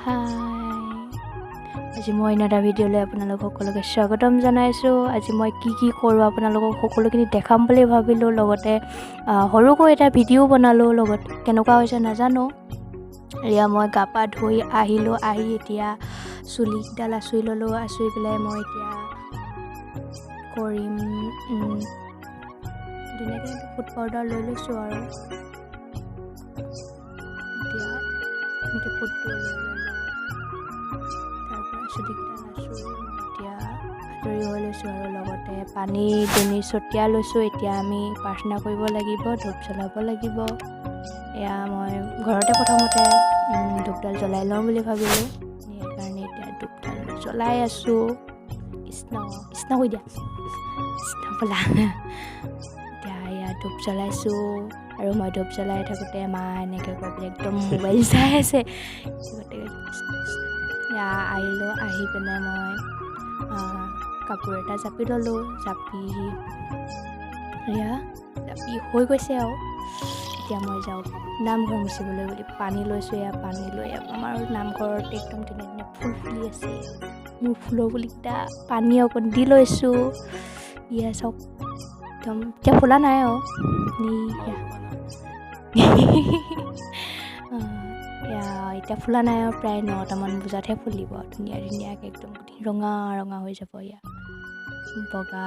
হাই আজি মই এটা ভিডিঅ'লৈ আপোনালোক সকলোকে স্বাগতম জনাইছোঁ। আজি মই কি কৰোঁ আপোনালোকক সকলোখিনি দেখাম বুলি ভাবিলোঁ। লগতে সৰুকৈ এটা ভিডিঅ' বনালোঁ। লগত কেনেকুৱা হৈছে নাজানো। এয়া মই গা পা ধুই আহিলোঁ। আহি এতিয়া চুলিকেইডাল আঁচুৰি ল'লোঁ। আঁচুৰি পেলাই মই এতিয়া কৰিম ধুনীয়াকৈ ফুড পাউডাৰ লৈ লৈছোঁ আৰু এতিয়া এনেকৈ ফুডটো লৈ ল'লোঁ। তাৰপৰা চুলিকেইডাল আঁচুৰি মই এতিয়া আজৰি হৈ লৈছোঁ আৰু লগতে পানী দুনি ছটিয়াই লৈছোঁ। এতিয়া আমি প্ৰাৰ্থনা কৰিব লাগিব, ধূপ জ্বলাব লাগিব। এয়া মই ঘৰতে প্ৰথমতে ধূপডাল জ্বলাই লওঁ বুলি ভাবিলোঁ। সেইকাৰণে এতিয়া ধূপডাল জ্বলাই আছোঁ। কৃষ্ণ কৈ দিয়া, কৃষ্ণ বোলা। এতিয়া এয়া ধূপ জ্বলাইছোঁ আৰু মই ধূপ জ্বলাই থাকোঁতে মা এনেকৈ কৈ পেলাই একদম মোবাইল চাই আছে। গতিকে এয়া আহিলোঁ। আহি পেলাই মই কাপোৰ এটা জাপি ল'লোঁ। জাপি হৈ গৈছে আৰু এতিয়া মই যাওঁ নামঘৰ মুচিবলৈ বুলি পানী লৈছোঁ। এয়া পানী লৈ আমাৰ নামঘৰত একদম ধুনীয়া ফুল ফুলি আছে। মোৰ ফুলৰ পুলিকেইটা পানী অকণ দি লৈছোঁ। ইয়া চাওক একদম এতিয়া ফুলা নাই আৰু এতিয়া ফুলা নাই আৰু প্ৰায় 9টামান বজাতহে ফুলিব। ধুনীয়াকৈ একদম ৰঙা হৈ যাব। এয়া বগা,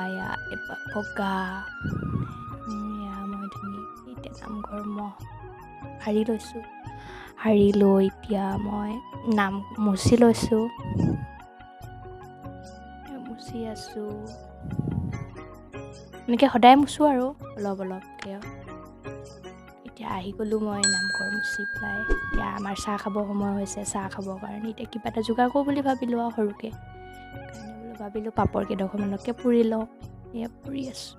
বগা মই ধুনীয়াকৈ এতিয়া নামঘৰ সাৰি লৈছোঁ। সাৰি লৈ এতিয়া মই নাম মুচি লৈছোঁ। মুচি আছোঁ এনেকৈ সদায় মুচোঁ আৰু অলপকৈ। এতিয়া আহি গ'লোঁ মই নামঘৰ মুচি পেলাই। এতিয়া আমাৰ চাহ খাব সময় হৈছে। চাহ খাবৰ কাৰণে এতিয়া কিবা এটা যোগাৰ কৰোঁ বুলি ভাবিলোঁ আৰু সৰুকৈ। সেইকাৰণে ভাবিলোঁ পাপৰ কেইডোখৰমানকে পুৰি লওঁ। এয়া পুৰি আছোঁ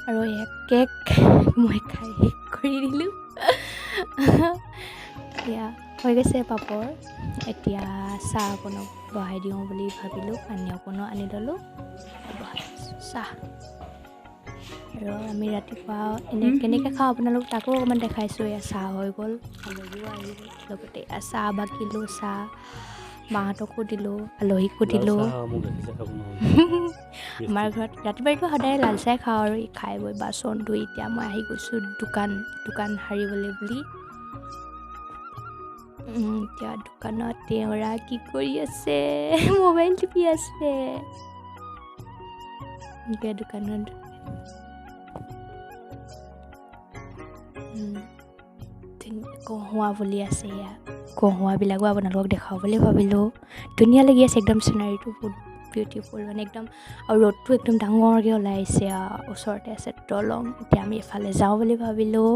আৰু এয়া কেক মই খাই শেষ কৰি দিলোঁ। এয়া হৈ গৈছে পাপৰ। এতিয়া চাহ অকণো বহাই দিওঁ বুলি ভাবিলোঁ। পানী অকণো আনি ল'লোঁ, বহাই দিছোঁ চাহ। আৰু আমি ৰাতিপুৱা কেনেকৈ খাওঁ আপোনালোক তাকো অকণমান দেখাইছোঁ। এয়া চাহ হৈ গ'ল, আলহীও আহি গ'ল। লগতে এয়া চাহ বাকিলোঁ। চাহ মাহঁতকো দিলোঁ, আলহীকো দিলোঁ। আমাৰ ঘৰত ৰাতিপুৱা সদায় লাল চাই খাওঁ আৰু খাই বৈ বাচন ধুই এতিয়া মই আহি গৈছোঁ দোকান সাৰিবলৈ বুলি। এতিয়া দোকানত তেওঁৰা কি কৰি আছে? মোবাইল টিপি আছে। এতিয়া দোকানত কহুৱা বুলি আছে। এয়া কহুৱাবিলাকো আপোনালোকক দেখাওঁ বুলি ভাবিলোঁ। ধুনীয়া লাগি আছে একদম চিনাৰীটো বহুত বিউটিফুল মানে একদম। আৰু ৰ'দটো একদম ডাঙৰকৈ ওলাই আহিছে। ওচৰতে আছে দলং। এতিয়া আমি এফালে যাওঁ বুলি ভাবিলোঁ।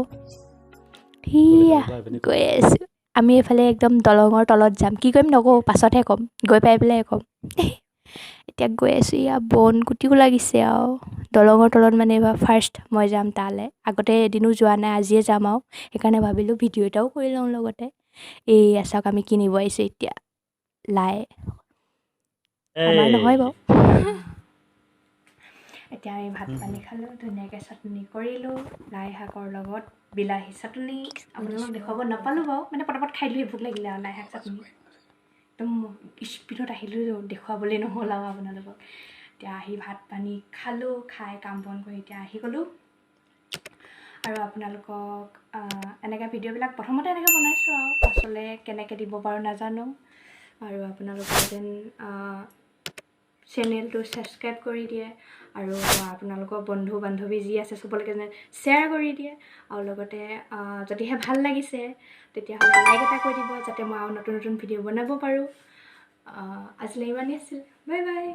সেয়া গৈ আছোঁ আমি এইফালে একদম দলঙৰ তলত যাম। কি কৰিম নকওঁ, পাছতহে ক'ম, গৈ পাই পেলাই ক'ম। এতিয়া গৈ আছোঁ। এয়া বন গুটিও লাগিছে আৰু দলঙৰ তলত মানে এইবাৰ ফাৰ্ষ্ট মই যাম তালৈ। আগতে এদিনো যোৱা নাই, আজিয়ে যাম আৰু সেইকাৰণে ভাবিলোঁ ভিডিঅ' এটাও কৰি লওঁ লগতে। চাওক আমি কিনিব আহিছোঁ এতিয়া লাই। আমাৰ নহয় বাৰু। এতিয়া আমি ভাত পানী খালোঁ, ধুনীয়াকৈ চাটনি কৰিলোঁ লাই শাকৰ লগত। বিলাহী চাটনি আপোনালোকক দেখুৱাব নাপালোঁ বাৰু, মানে পটাপট খাই দিলোঁ। ভোক লাগিলে আৰু লাই শাক চাটনি একদম স্পীডত আহিলোঁ, দেখুৱাবলৈ নহ'ল আৰু আপোনালোকক। এতিয়া আহি ভাত পানী খালোঁ, খাই কাম বন কৰি এতিয়া আহি গ'লোঁ। আৰু আপোনালোকক এনেকৈ ভিডিঅ'বিলাক প্ৰথমতে এনেকৈ বনাইছোঁ আৰু পাছলৈ কেনেকৈ দিব পাৰোঁ নাজানো। আৰু আপোনালোকে যেন চেনেলটো ছাবস্ক্ৰাইব কৰি দিয়ে আৰু আপোনালোকৰ বন্ধু বান্ধৱী যি আছে চবলৈকে যেন শ্বেয়াৰ কৰি দিয়ে। আৰু লগতে যদিহে ভাল লাগিছে তেতিয়াহ'লে লাইক এটা কৰি দিব, যাতে মই আৰু নতুন ভিডিঅ' বনাব পাৰোঁ। আজিলৈ ইমানেই আছিল। Bye bye.